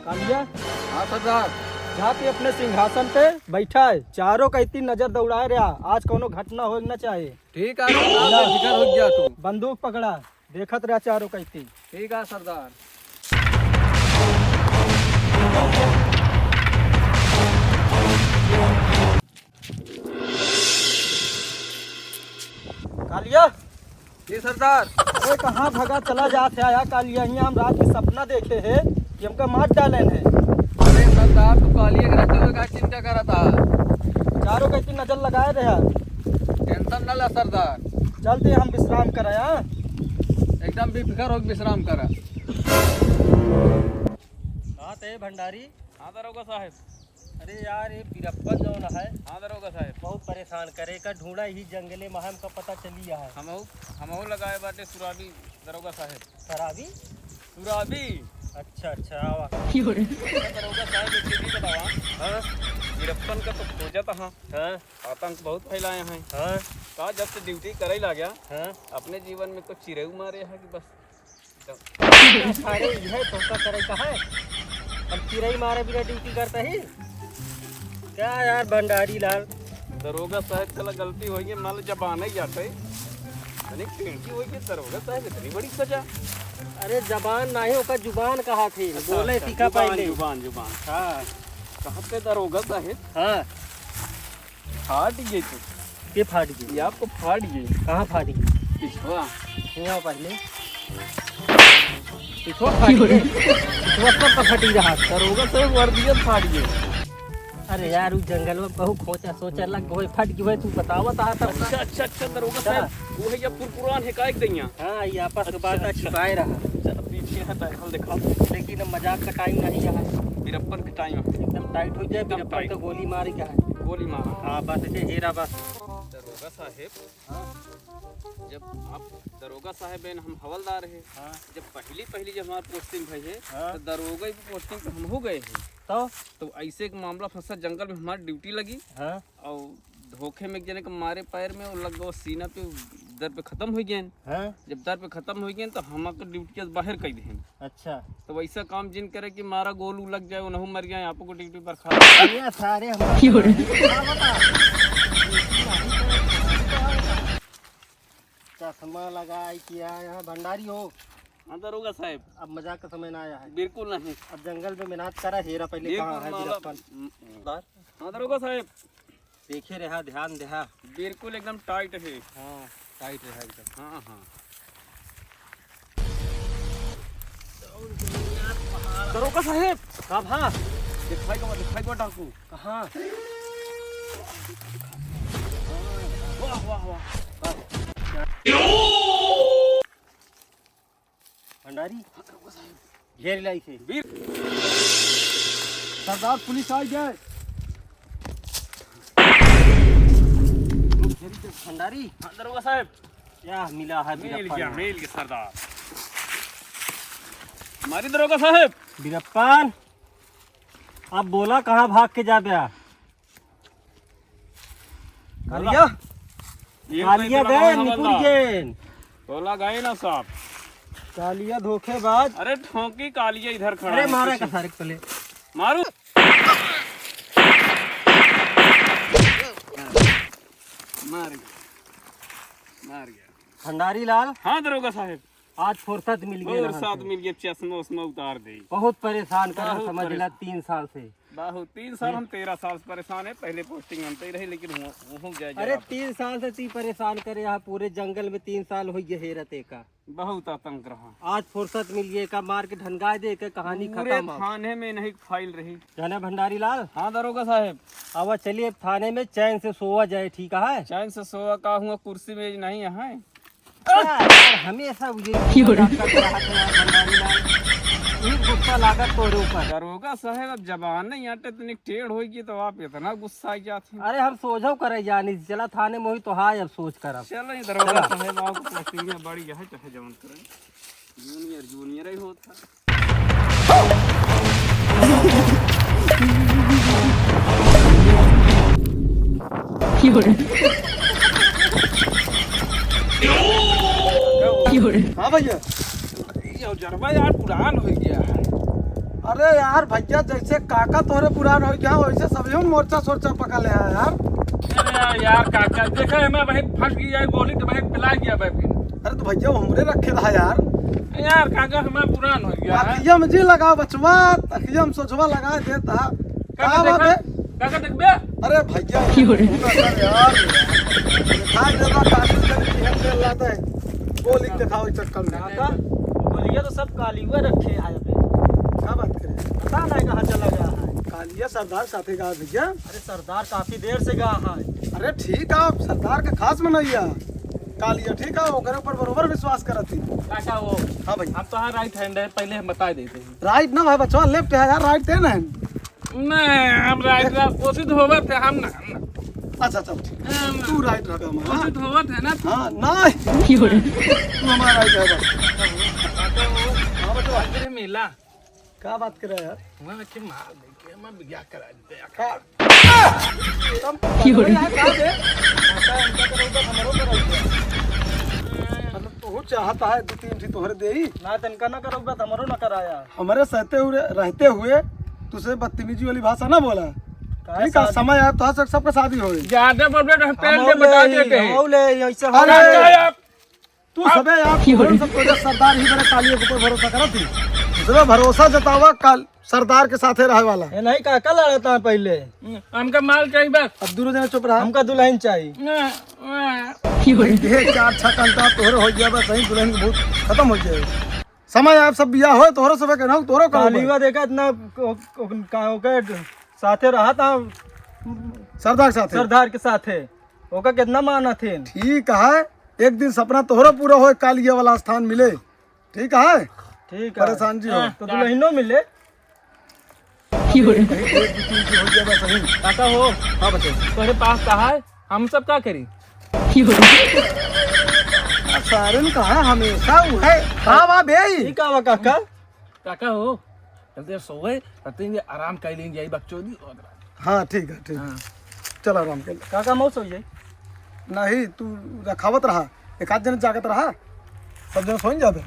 कालिया हाँ सरदार। जाके अपने सिंहासन पे बैठा है, चारों का इतनी नजर दौड़ाए रहा, आज कोनो घटना हो ना चाहे। ठीक है सरदार, बेफिक्र हो गया तू। बंदूक पकड़ा, देखत रहा चारों का इतनी। ठीक है सरदार। कालिया जी सरदार। अरे कहाँ भगा चला जाते आया कालिया, यहाँ हम रात के सपना देखे है कि हमका मार डाले है। अरे सरदार, तू कालिए के रहते हुए क्या चिंता कर रहा था? चारों का इतनी नजर लगाए रहा। टेंशन न ला सरदार, चलते हम विश्राम कराया। एकदम बेफिक्र हो विश्राम करा। हाँ ते भंडारी। हाँ दरोगा साहब। अरे यार ये बीरप्पन जो है, हाँ दरोगा साहब। बहुत परेशान करे का, ढूंढा ही जंगले में हमका पता चली है। हमहू लगाए बाटे सुराबी दरोगा साहब। शराबी? सुराबी। अच्छा अच्छा आवा। दरोगा साहब एक चीज बतावा। हाँ वीरप्पन का तो खोजत हाँ, हाँ आतंक बहुत फैलाए हैं। हाँ का जब से ड्यूटी करे ला गया, हाँ। अपने जीवन में कुछ चिरेऊ मारे है कि बस अरे यह तो का करे का है, हम चिड़ई मारे बिना ड्यूटी करते ही क्या यार भंडारी लाल। दरोगा साहब चला गलती हुई है, मान जबान ही जाते अनेक टेंटी हुई है। दरोगा साहब इतनी बड़ी सजा। अरे जबान नहीं होकर जुबान कहा थी, बोले सीखा पहले। जुबान जुबान। हाँ कहाँ पे दरोगा साहब? हाँ। फाट गई तो के फाट गई? ये आपको फाट गई। कहाँ फाट गई? पिछवा यहाँ पहले पिछवा फाट गई। पिछवा सब फटी रहा। दरोगा साहब वर्दियत फाट गई। अरे यार उस जंगल में बहुत खोचा सोचा लग गई, फट गई। तू बतावा था तब। अच्छा अच्छा अच्छा दरोगा साहब, वो है ये पुरपुरान है कायक दैया। हाँ ये आपस में बात छिपाए रहा, चल पीछे है टाइटल दिखा। लेकिन अब मजाक का टाइम नहीं है। वीरप्पन के टाइम एकदम टाइट हो जाए, एकदम फिर टाइट। तो गोली मार क्या है। गोली मारा। हाँ बस ऐसे हेरा बस। दरोगा साहब, जब आप दरोगा साहब हैं, हम हवलदार हैं। हाँ जब पहली जब हमारी पोस्टिंग भई है, हाँ। तो दरोगा की पोस्टिंग पे हम हो गए हैं। तो ऐसे एक मामला फंसा, जंगल में हमारी ड्यूटी लगी हाँ और धोखे में एक जने के मारे पैर में और लग गया सीना पे, दर पे खत्म हो गए। हाँ। जब दर पे खत्म हो गए तो हम ड्यूटी से बाहर कर दें। अच्छा तो वैसा काम जिन करे कि मारा गोलू लग जाए, उन्होंने मर जाए, आपको ड्यूटी पर खा। ये सारे चश्मा लगाई किया यहाँ भंडारी हो। हाँ दरोगा साहब, अब मजाक का समय ना आया है। बिल्कुल नहीं। अब जंगल में मेहनत करा, हेरा पहले कहाँ है वीरप्पन। हाँ दरोगा साहब, देखे रहा, ध्यान देहा। बिल्कुल एकदम टाइट है। हाँ टाइट रहा एकदम। हाँ हाँ दरोगा साहब, कब? हाँ दिखाई को डाकू। कहाँ? वाह वाह वाह। भंडारी घेर लाई थे। वीर सरदार पुलिस आ जाए। भंडारी। हाँ दरोगा साहब, क्या मिला है मिल वीरप्पन? गया मिल गया सरदार। हमारी दरोगा साहब। वीरप्पन अब बोला कहाँ भाग के जा गया? कालिया कालिया गए निकुल गए। बोला गए ना साहब। कालिया धोखेबाज। अरे ठोंकी कालिया इधर खड़ा अरे है। मारा का सारे पहले मारू। मार गया। भंडारी लाल हाँ दरोगा साहब, आज फुर्सत मिल गई। और साथ मिल गया, चश्मा उस्मा उतार दे। बहुत परेशान कर बहुत समझ ला 3 साल से। बहुत 3 साल, हम 13 साल से परेशान है। पहले पोस्टिंग हम ही रहे, लेकिन वो जाए अरे 3 साल से ती परेशान करे, यहाँ पूरे जंगल में 3 साल हो गए हेरते का। बहुत आतंक रहा। आज फुर्सत मिल गई का, मार के ढंगाए दे के कहानी पूरे खत्म। थाने में नहीं फाइल रही। जाने भंडारी लाल, हाँ दरोगा साहब, अब चलिए थाने में चैन से सोवा जाए, ठीक है? चैन से सोवा का हुआ, कुर्सी मेज नहीं है। यार, हमेशा गुस्सा लागत तोरे ऊपर। दरोगा साहब, अब जबान नहीं आटे इतनी टेढ़ होगी तो आप इतना गुस्सा आ जाते हैं। अरे हम सोझो करे जानी, चला थाने में हुई तो हाँ अब सोच कर। चलो दरोगा साहब, आपको पोस्टिंग में बड़ी है, चाहे जवन करें। जूनियर ही होता। हाँ भैया, ये जरबा यार पुरान हो गया है। अरे यार भैया जैसे काका तोहरे पुरान हो गया वैसे सभी मोर्चा सोर्चा पका ले आया यार। अरे यार काका देखा है मैं वही फंस गया गोली तो वही पिला गया भाई फिर। अरे तो भैया वो हमरे रखे रहा यार। यार काका हमें पुरान हो गया है। तकिया में जी लगा बचवा, तकिया में सोचवा लगा देता क्या बात है। काका देख बे। अरे भैया यार दिखा देता काली करके हम ले लाते हैं गोली दिखाओ इस चक्कर में। काका बोलिए तो सब काली हुए रखे हैं यहाँ पे। क्या बात करें, पता नहीं कहाँ चला गया है। कालिया सरदार साथे गा भैया। अरे सरदार काफी देर से गया है। अरे ठीक है सरदार के खास मनैया कालिया ठीक है ओकरे ऊपर बरोबर विश्वास करत थी। काका वो हाँ भाई अब तो हाँ राइट हैंड है पहले हम बता देते हैं। राइट ना भाई बच्चा लेफ्ट है यार, राइट है ना। नहीं हम राइट कोशिश होवे थे हम ना। अच्छा चल ठीक तू राइट रखा हमारा। कोशिश होवे थे ना। हाँ नहीं तू हमारा राइट है बस। काका वो हाँ बच्चा तेरे मिला क्या बात कर रहा है यार। मैं के मार दे के मैं बिया करा दे क्या तुम कहा दे काका इनका करोगे हमरो करोगे। मतलब तू चाहता है 2-3 थी तोहरे दे ही ना तनका ना करोगे तो हमरो ना कराया। हमारे सहते हुए रहते हुए तुझसे बदतमीजी वाली भाषा ना बोला। ठीक है समय आया तो सबका शादी हो गई। ज्यादा बोल रहे पेड़ के बता दे के हमौले ऐसे हो अरे तू सबे यार सब तो सरदार ही मेरे कालिया के ऊपर भरोसा करत थी। दूसरा भरोसा जतावा काल सरदार के साथे रहे वाला। ये नहीं काका लड़ता है पहले। हमका माल चाहिए बस। अब दूर जने चुप रहा। हमका दुल्हन चाहिए। ये 4-6 घंटा तोहरे हो गया बस सही दुल्हन के भूत खत्म हो गया। समय आप सब बिया हो तोहरे सबे कहना तोहरे करो। कालीवा देखा इतना के साथे रहा था सरदार के साथे। सरदार के साथे ओका कितना माना थे। ठीक है एक दिन सपना तोहरा पूरा हो कालिया वाला स्थान मिले। ठीक है ठीक है परेशान जी हो तो दुल्हनों मिले। काका हो हाँ बच्चे तुम्हारे पास कहा है हम सब क्या करी। सारन का है हमेशा वो है। हाँ वाह बे ठीक है काका। काका हो चलते सोए करते आराम कर लेंगे यही बकचोदी। हाँ ठीक है ठीक है चल आराम कर ले। काका मौत सोइए नहीं तू रखावत रहा एक आध जन जागत रहा सब जन सोन जाते।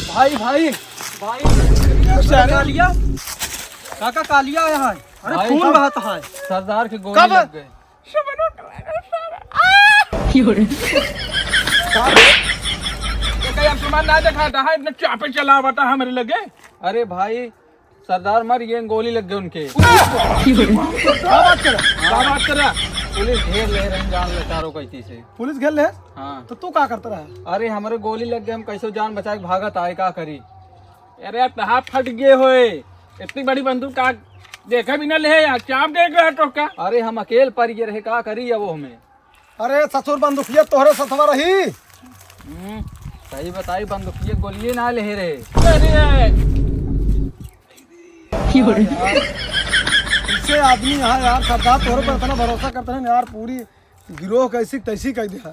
भाई भाई भाई कालिया काका कालिया आया है। अरे भाई, खून कब? बहता है। सरदार के गोली कब? लग गए। ना दिखाता है इतना चापे चला बता हमारे लगे। अरे भाई सरदार मर गए गोली लग गए उनके। क्या बात कर बात कर रहा पुलिस घेर ले रहे हैं जान ले चारों कैसी से। पुलिस घेर ले हाँ तो तू क्या करता रहा। अरे हमारे गोली लग गए हम कैसे जान बचा के भागत आए का करी। अरे यार तहा फट गए होए इतनी बड़ी बंदूक का देखा भी ना ले यार चाप देख रहा टोका। अरे हम अकेले पर ये रहे का करी वो हमें। अरे ससुर बंदूकिया तोहरे सथवा रही। सही बताई बंदूकिये गोलिये ना ले रहे। अरे इससे आदमी यहाँ यार सरदार तोहरे पर इतना भरोसा करते हैं यार पूरी गिरोह कैसी तैसी कह दिया।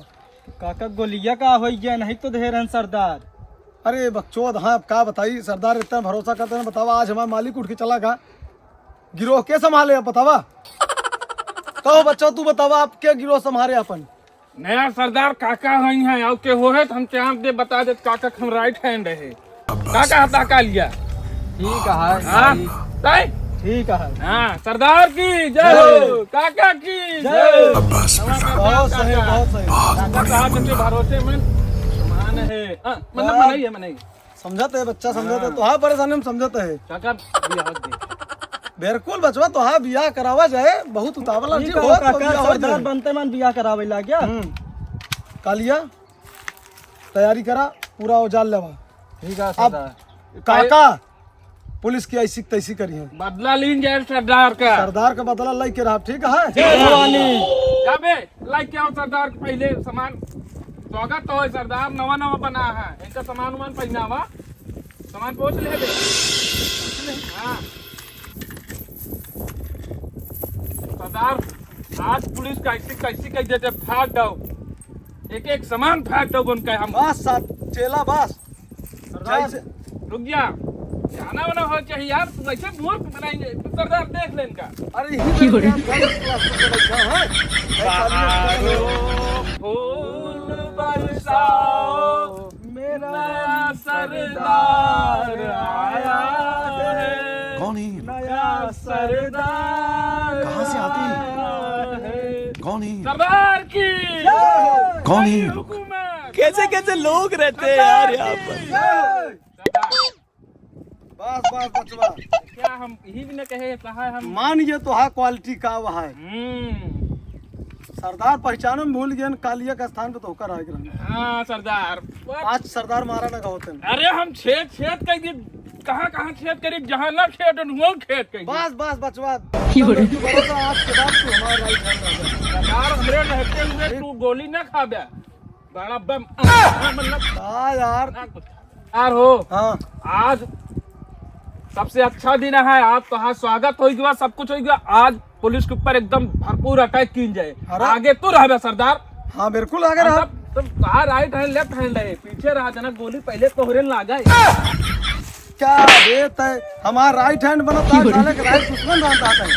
काका गोलिया का हो गया नहीं तो दे रहे सरदार। अरे बकचोद हाँ अब क्या बताई सरदार इतना भरोसा करते हैं। बतावा आज हमारा मालिक उठ के चला गया गिरोह के संभाले बतावा। कहो बच्चों तू बतावा आप क्या गिरोह संभाले अपन। नया सरदार काका हुई है और के हो है तो हम चाह दे बता दे काका हम राइट हैंड है काका हता का लिया। ठीक है ठीक है हाँ सरदार की जय हो काका की जय। बहुत सही बहुत सही काका साहब के भरोसे में समान है मतलब मनाई है मनाई समझते है बच्चा समझते तो हाँ परेशानी हम समझते है। काका बियाह दे बिल्कुल बचवा तो हाँ बियाह करावा जाए बहुत उतावला जी हो काका सरदार बनते मन बियाह करावे ला गया। कालिया तैयारी करा पूरा औजार लेवा। ठीक है अब काका पुलिस की ऐसी तैसी करी है बदला लीन जाए सरदार का। सरदार का बदला लाई के रहा ठीक है। जाबे लाइक क्या सरदार के पहले सामान स्वागत हो सरदार नवा नवा बना है इनका सामान उमान पहनावा सामान पहुंच ले हाँ सरदार आज पुलिस कैसी कैसी कह देते फाड़ दो एक एक सामान फाड़ दो उनका हम बस चेला बस रुक जा खाना वाना हो चाहिए यार तू ऐसे मूर्ख बनाएंगे तू सरदार देख ले इनका। अरे फूल बरसाओ मेरा सरदार आया है, कौन है? नया सरदार कहाँ से आते हैं? है। कौन है? सरदार की कौन है? हुकूमत। कैसे कैसे लोग रहते हैं यार यहाँ पर। बस बस बचवा, क्या हम यही भी न कहा हम। मान ये तो है क्वालिटी का वह है। हम्म, सरदार पहचानो में भूल गए, कालिया के स्थान पे तो होकर आए ग्रहण। हाँ सरदार। आज सरदार मारा ना होते हैं। अरे हम छेद छेद कर कहाँ कहाँ छेद करी, जहाँ न खेत वहाँ खेत करी। बस बस बचवा, तू भरोसा आज के बाद तू हमारा राइट हैंड रह जा। सरदार हमरे रहते हुए तू गोली न खा बे, बड़ा बम मतलब हाँ यार। यार हो। हाँ आज सबसे अच्छा दिन है, आज तो हाँ स्वागत हो गया, सब कुछ हो गया। आज पुलिस के ऊपर एकदम भरपूर अटैक की जाए। अरे। आगे तू रह सरदार। हाँ बिल्कुल आगे रहा। तुम कहा राइट हैंड लेफ्ट हैंड रहे, पीछे रहा जना, गोली पहले तोहरे ना जाए। क्या बेत है, हमारा राइट हैंड बना था, साले के राइट दुश्मन बनता है।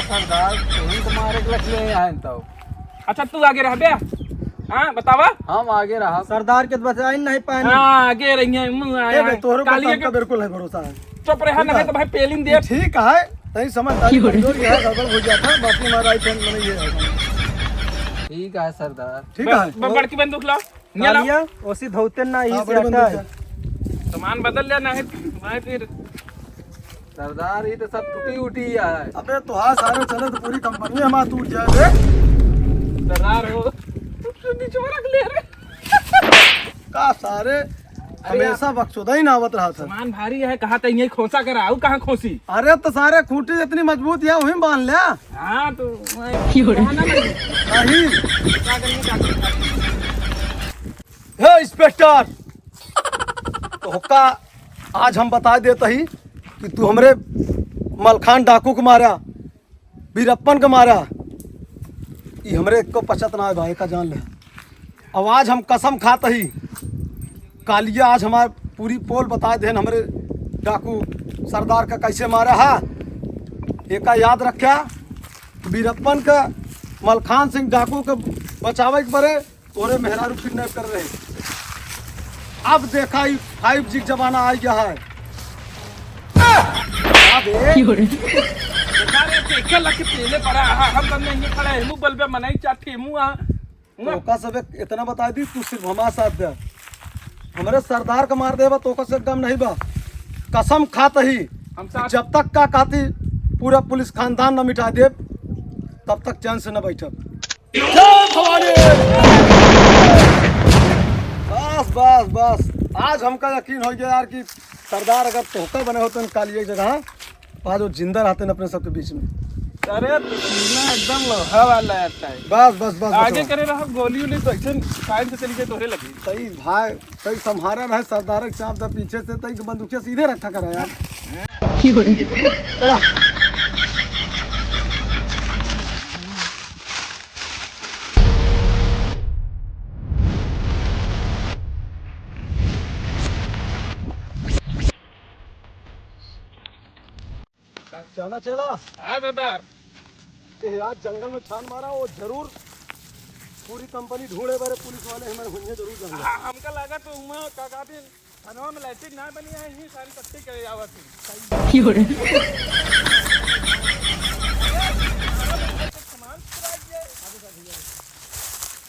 सरदार तुम तुम्हारे लक्ष्य आए तो। अच्छा तू आगे रह बे। हाँ बतावा। हम आगे रहा। सरदार के बचाई नहीं पानी। हाँ आगे रही है, मुँह आया है। तोहरे पर कालिए हमका के बिल्कुल है भरोसा है। चुप रहा नहीं तो भाई पेलिंग दे। ठीक है, नहीं समझदारी कमजोर ये है, गड़बड़ हो गया था, बाकी हमारा राइट हैंड बना ये है। ठीक है सरदार। ठीक है। बड़की बंदूक लाओ। कालिया ओसी धोते ना ही हाँ, से बड़ी हटा बंदूक है। है। सामान बदल लेना है मैं फिर। सरदार ये तो सब टूटी उठी है। अबे तो हाँ सारे चले तो पूरी कंपनी हमारा टूट जाए रे। सरदार हो नीचे में रख ले रे। का सारे हमेशा बख्शुदा ही नावत रहा था। सामान भारी है, कहा तो यही खोसा करा हूँ, कहाँ खोसी। अरे तो सारे खूंटी जितनी मजबूत है वही बांध लिया। हाँ तो नहीं हे इंस्पेक्टर, तो हुक्का आज हम बता देते ही कि तू हमरे मलखान डाकू को मारा, वीरप्पन को मारा, ये हमरे को पचत ना है भाई का जान ले। अब आज हम कसम खाते ही कालिया आज हमारे पूरी पोल बता दे हमरे डाकू सरदार का कैसे मारा है। एक याद रखा, वीरप्पन का मलखान सिंह डाकू के बचावे के परे तोरे मेहरारू किडनैप कर रहे। अब देखा ही 5G जमाना आ गया है। पहले पड़ा हम बंदे ये खड़े हैं, मुंह बल पे मनाई चाटी मुंह तोका सब इतना बता दी, तू सिर्फ हमारे साथ दे। हमारे सरदार का मार देवा तोका से गम नहीं बा। कसम खाते ही हम साथ। जब तक का कहती पूरा पुलिस खानदान न मिटा दे तब तक चैन से न बैठब। जय भवानी। बस बस बस, आज हमका यकीन हो गया यार कि सरदार अगर तोहका बने होते हैं काली एक जगह, आज वो जिंदा रहते हैं अपने सबके बीच में। अरे पसीना एकदम लोहा वाला आता है। बस बस बस आगे बस, करे रहा गोली उली तो ऐसे साइड से चली गई तोहरे लगी। सही भाई, सही संभारा रहे सरदार के चाप था पीछे से, तई बंदूक सीधे रखा करा यार। जाना चला। हाँ सरदार। आज जंगल में छान मारा, वो जरूर पूरी कंपनी ढूंढे बारे पुलिस वाले हमारे हुए जरूर जंगल। हमका लगा तो उमा का काफी थानवा में लाइटिंग ना बनी है, ये सारी पट्टी करे आवत है।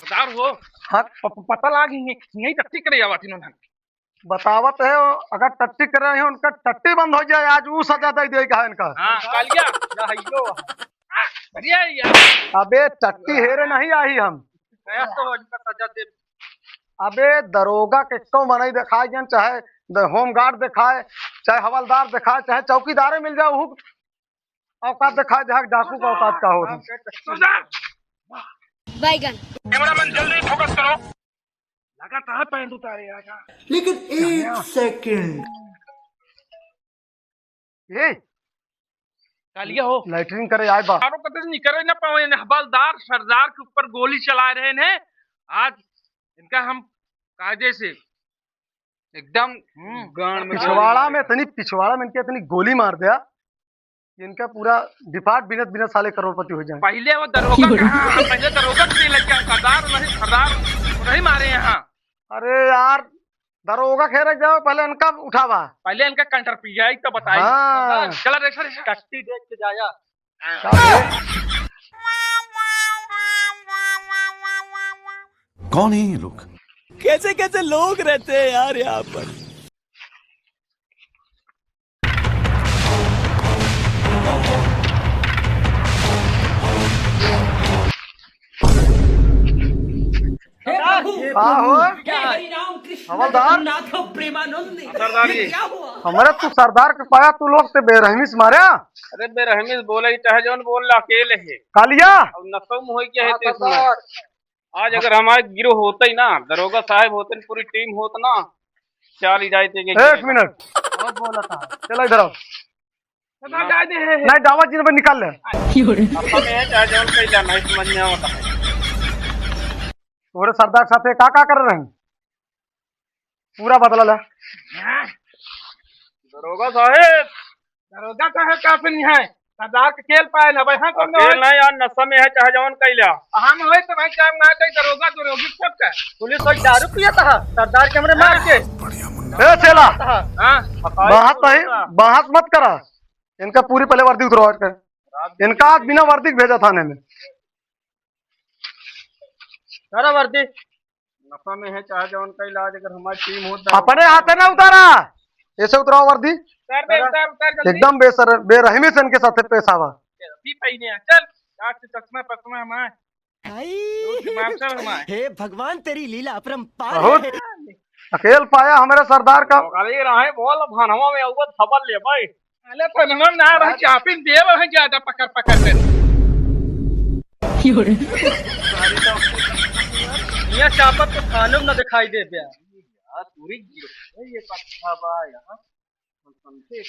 सरदार हो। हाँ पता लागी यही टट्टी करे आवत इन्होंने। बतावत है, अगर टट्टी कर रहे हैं उनका टट्टी बंद हो जाए आज वो सजा दे देगा इनका। हाँ कालिया या हइयो। अरे यार अबे टट्टी हेरे नहीं आई हम। नया तो इनका सजा दे। अबे दरोगा किसको मनाई दिखाए जन, चाहे होम गार्ड दिखाए, चाहे हवलदार दिखाए, चाहे चौकीदार मिल जाए, वो औकात दिखाए जहाँ डाकू का औकात का हो। सरदार बैगन कैमरामैन जल्दी फोकस करो। लगातार पैंट उतारे आजा। लेकिन एक सेकंड, ये कालिया हो। लैटरिन करे आए बा। चारों कतई नहीं करे ना पावे, हवलदार सरदार के ऊपर गोली चला रहे हैं। आज इनका हम कायदे से एकदम गान में पिछवाड़ा में इनके इतनी गोली मार दिया, इनका पूरा डिपार्ट बिनत बिनत साले करोड़पति हो जाए। पहले वो दरोगा कहाँ, पहले दरोगा के लग गया, सरदार नहीं मारे यहाँ। अरे यार दरोगा खेर जाओ, पहले इनका उठावा। पहले इनका कंटर पी जाए तो बताइए। हाँ। चला रेखा कट्टी देख के जाया। कौन है ये लोग? कैसे कैसे लोग रहते हैं यार यहाँ पर। हवलदार, सरदार जी। हमारे तू सरदार के पाया, तू लोग से बेरहमी से मारा। अरे बेरहमी से बोले ही चाहे जौन बोल रहा अकेले है कालिया और नशो में हो क्या है ते इसमें। आज अगर हमारे गिरोह होते ही ना, दरोगा साहब होते, पूरी टीम होत ना, चाल ही जाए थे। 1 मिनट बहुत बोला था। चलो इधर आओ। नहीं दावत जी ने निकाल ले। अपना में है चाहे जौन कहीं जाना है, समझ में आता है। तुम्हारे सरदार के साथ का कर रहे हैं, पूरा बदला ले। दरोगा काफी नहीं है, सरदार के खेल पाए ना भाई। हाँ नहीं यार, नशा में है चाहे जौन कहीं ला। हम होए तो भाई काम ना कहीं दरोगा दरोगी सबका। पुलिस कोई दारू पिया था सरदार के हमरे मार के। ए चला हाँ बहस मत करा। इनका पूरी पहले वर्दी उतरवा कर। इनका आज बिना वर्दी के भेजा थाने में। सारा वर्दी नशा में है चाहे जौन कहीं ला। अगर हमारी टीम होता अपने हाथ ना उतारा, ऐसे उतराओ वर्दी। एकदम बेरहमी से इनके साथ पेश आवा। चल चश्मा पश्मा हमारे। हे भगवान, तेरी लीला अपरंपार बहुत है। अकेल पाया हमारे सरदार का। बोल भानवा में आऊगा खबर ले भाई। अरे पनवा ना रह चापिन देव है ज्यादा पकड़ पकड़ कर। ये चापत तो खाने में न दिखाई दे बे यार। पूरी गिरो ये पत्ता बा यहाँ समझे।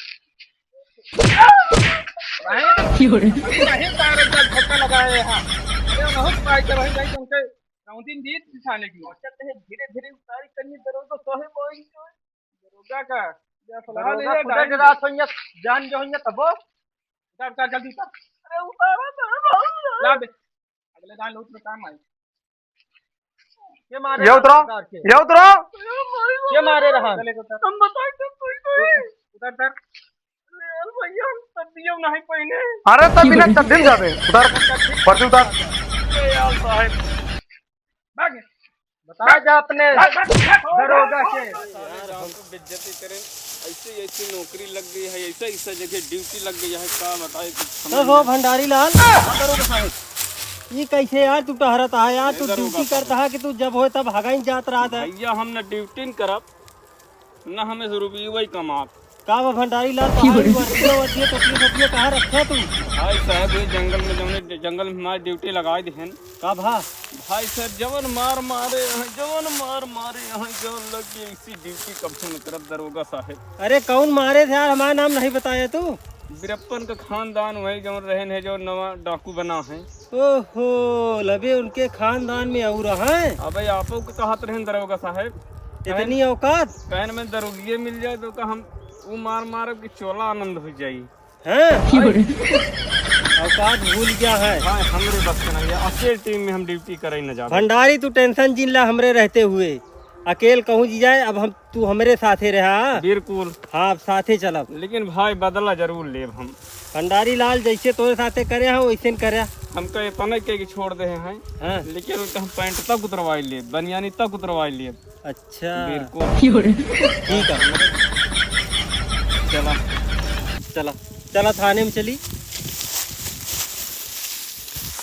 नहीं तारे का धक्का लगाए हैं। ये बहुत पाई के भाई जाई तुमके काउंटिंग दी दिखाने की चलते हैं। धीरे धीरे उतारी करनी दरोगा सोहे बोई दरोगा का या सलाह ले रात होइया जान जो होइया तब उतार जल्दी उतार। अरे उतार ला दे अगले दान लूट में काम आई। ये मारे ये उतरो, ये उतरो। ये मारे रहा। हम बताए तो कोई उतार उतार यार भैया तब भी हम नहीं पहने। अरे तब बिना चढ़ जावे। उतार वर्दी उतार। यार साहब भाग बता जा अपने दरोगा के। यार हमको बेइज्जती करें। ऐसी नौकरी लग गई है, ऐसा जगह ड्यूटी लग गई है। क्या बताए तो वो भंडारी लाल दरोगा साहब, ये कैसे यार तू टहरता है यार। तू ड्यूटी करता है कि तू जब हो तब हगाई जात रहा था। भैया हमने ड्यूटी न करब न हमें रुपये वही कमात। का वो भंडारी लाल वर्दियों कहाँ रखे तू? भाई साहब ये जंगल में जंगल में हमारी ड्यूटी लगाई दी है। का भाई साहब जवन मार मारे यहाँ जवन लग गई इसी ड्यूटी कब से न करब दरोगा साहब। अरे कौन मारे थे यार, हमारा नाम नहीं बताया तू। वीरप्पन का खानदान वही जो रहन है, जो नवा डाकू बना है। ओहो लबे उनके खानदान में और हैं। अब आपो को कहत रहन दरोगा साहब, इतनी औकात कहन में दरोगिये मिल जाए तो हम वो मार की चोला आनंद हो जाये हैं। औकात भूल गया है। हाँ हमरे बस का नहीं है। अकेले टीम में हम ड्यूटी करे न जा। भंडारी तू टेंशन जिन ला हमरे रहते हुए अकेल कहूँ जी जाए। अब हम तू हमरे साथे रहा। बिल्कुल हाँ अब साथे चलब। लेकिन भाई बदला जरूर लेब हम। भंडारी लाल जैसे तोरे साथे करे हैं वैसे करे। हमको इतना के छोड़ दे हैं हाँ। लेकिन उनका हम पैंट तक उतरवाई लिए, बनियानी तक उतरवाई लिए। अच्छा बिल्कुल ठीक है। चला चला थाने में चली।